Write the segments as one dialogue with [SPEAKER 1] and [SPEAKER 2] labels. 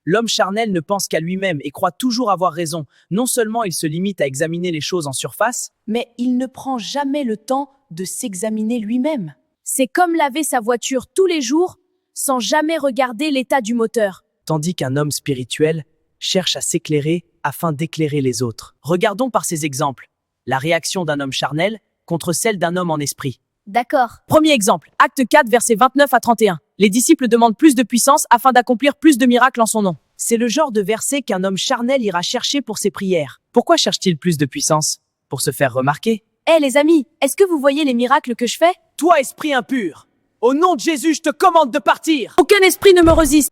[SPEAKER 1] L'homme charnel ne pense qu'à lui-même et croit toujours avoir raison. Non seulement il se limite à examiner les choses en surface,
[SPEAKER 2] Mais il ne prend jamais le temps de s'examiner lui-même. C'est comme laver sa voiture tous les jours sans jamais regarder l'état du moteur.
[SPEAKER 1] tandis qu'un homme spirituel cherche à s'éclairer afin d'éclairer les autres. Regardons par ces exemples la réaction d'un homme charnel contre celle d'un homme en esprit.
[SPEAKER 2] D'accord.
[SPEAKER 1] Premier exemple, acte 4, versets 29 à 31. Les disciples demandent plus de puissance afin d'accomplir plus de miracles en son nom. C'est le genre de verset qu'un homme charnel ira chercher pour ses prières. Pourquoi cherche-t-il plus de puissance? Pour se faire remarquer.
[SPEAKER 2] Hé les amis, est-ce que vous voyez les miracles que je fais?
[SPEAKER 1] Toi, esprit impur, au nom de Jésus, je te commande de partir.
[SPEAKER 2] Aucun esprit ne me résiste.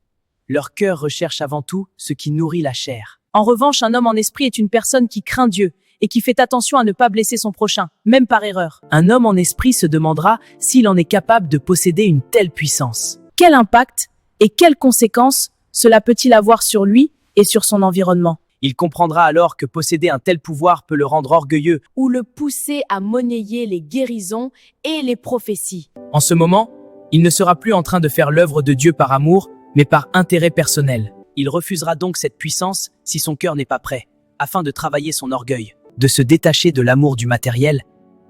[SPEAKER 1] Leur cœur recherche avant tout ce qui nourrit la chair. En revanche, un homme en esprit est une personne qui craint Dieu et qui fait attention à ne pas blesser son prochain, même par erreur. Un homme en esprit se demandera s'il en est capable de posséder une telle puissance. Quel impact et quelles conséquences cela peut-il avoir sur lui et sur son environnement? Il comprendra alors que posséder un tel pouvoir peut le rendre orgueilleux.
[SPEAKER 2] Ou le pousser à monnayer les guérisons et les prophéties.
[SPEAKER 1] En ce moment, il ne sera plus en train de faire l'œuvre de Dieu par amour, mais par intérêt personnel. Il refusera donc cette puissance si son cœur n'est pas prêt, afin de travailler son orgueil, de se détacher de l'amour du matériel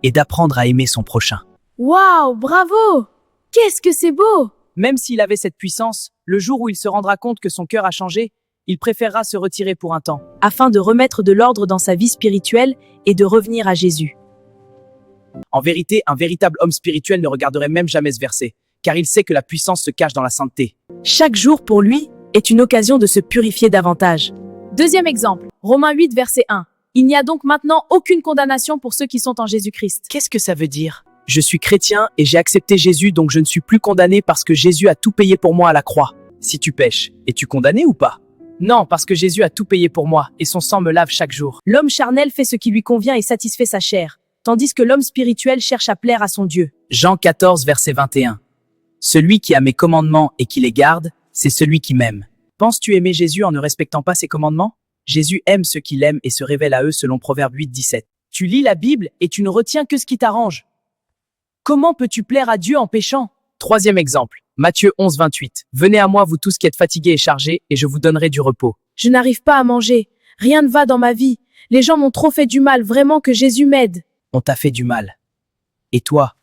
[SPEAKER 1] et d'apprendre à aimer son prochain.
[SPEAKER 2] Waouh, bravo! Qu'est-ce que c'est beau!
[SPEAKER 1] Même s'il avait cette puissance, le jour où il se rendra compte que son cœur a changé, il préférera se retirer pour un temps,
[SPEAKER 2] Afin de remettre de l'ordre dans sa vie spirituelle et de revenir à Jésus.
[SPEAKER 1] En vérité, un véritable homme spirituel ne regarderait même jamais ce verset, car il sait que la puissance se cache dans la sainteté.
[SPEAKER 2] Chaque jour pour lui est une occasion de se purifier davantage. Deuxième exemple, Romains 8, verset 1. Il n'y a donc maintenant aucune condamnation pour ceux qui sont en Jésus-Christ.
[SPEAKER 1] Qu'est-ce que ça veut dire? Je suis chrétien et j'ai accepté Jésus, donc je ne suis plus condamné parce que Jésus a tout payé pour moi à la croix. Si tu pèches, es-tu condamné ou pas? Non, parce que Jésus a tout payé pour moi et son sang me lave chaque jour.
[SPEAKER 2] L'homme charnel fait ce qui lui convient et satisfait sa chair, tandis que l'homme spirituel cherche à plaire à son Dieu.
[SPEAKER 1] Jean 14, verset 21. Celui qui a mes commandements et qui les garde, c'est celui qui m'aime. Penses-tu aimer Jésus en ne respectant pas ses commandements? Jésus aime ceux qui l'aiment et se révèle à eux selon Proverbe 8, 17. Tu lis la Bible et tu ne retiens que ce qui t'arrange. Comment peux-tu plaire à Dieu en péchant? Troisième exemple, Matthieu 11, 28. Venez à moi, vous tous qui êtes fatigués et chargés, et je vous donnerai du repos.
[SPEAKER 2] Je n'arrive pas à manger. Rien ne va dans ma vie. Les gens m'ont trop fait du mal, vraiment que Jésus m'aide.
[SPEAKER 1] On t'a fait du mal. Et toi,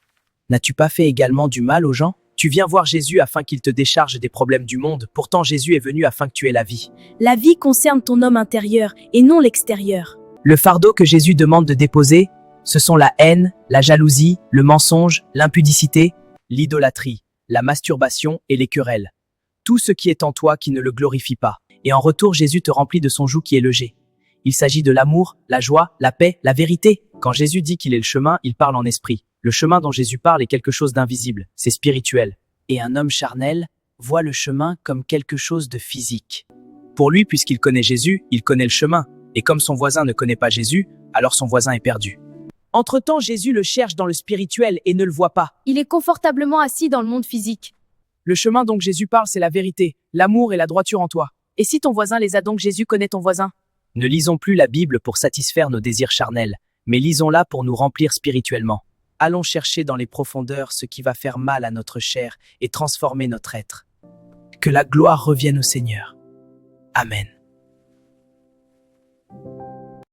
[SPEAKER 1] n'as-tu pas fait également du mal aux gens? Tu viens voir Jésus afin qu'il te décharge des problèmes du monde. Pourtant, Jésus est venu afin que tu aies la vie.
[SPEAKER 2] La vie concerne ton homme intérieur et non l'extérieur.
[SPEAKER 1] Le fardeau que Jésus demande de déposer, ce sont la haine, la jalousie, le mensonge, l'impudicité, l'idolâtrie, la masturbation et les querelles. Tout ce qui est en toi qui ne le glorifie pas. Et en retour, Jésus te remplit de son joug qui est le jet. Il s'agit de l'amour, la joie, la paix, la vérité. Quand Jésus dit qu'il est le chemin, il parle en esprit. Le chemin dont Jésus parle est quelque chose d'invisible, c'est spirituel. Et un homme charnel voit le chemin comme quelque chose de physique. Pour lui, puisqu'il connaît Jésus, il connaît le chemin. Et comme son voisin ne connaît pas Jésus, alors son voisin est perdu. Entre-temps, Jésus le cherche dans le spirituel et ne le voit pas.
[SPEAKER 2] Il est confortablement assis dans le monde physique.
[SPEAKER 1] Le chemin dont Jésus parle, c'est la vérité, l'amour et la droiture en toi. Et si ton voisin les a donc, Jésus connaît ton voisin? Ne lisons plus la Bible pour satisfaire nos désirs charnels, mais lisons-la pour nous remplir spirituellement. Allons chercher dans les profondeurs ce qui va faire mal à notre chair et transformer notre être. Que la gloire revienne au Seigneur. Amen.